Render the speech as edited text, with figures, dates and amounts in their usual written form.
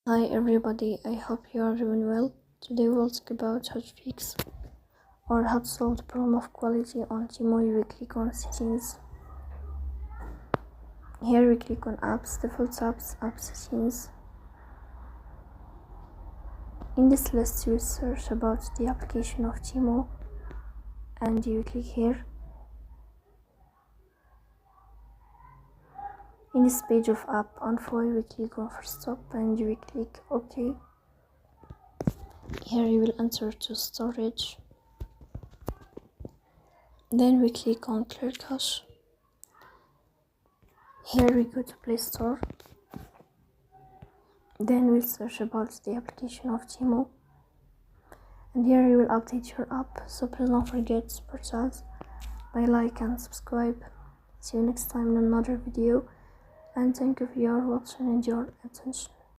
Hi everybody, I hope you are doing well. Today we'll talk about how to fix or how to solve the problem of quality on Temu. We click on settings. Here we click on apps, default apps, app settings. In this list you search about the application of Temu and you click here. In this page of app info we click on first stop and we click OK. Here you will enter to storage. Then we click on clear cache. Here we go to Play Store. Then we'll search about the application of Temu. And here you will update your app. So please don't forget to support us by like and subscribe. See you next time in another video. And thank you for your watching and your attention.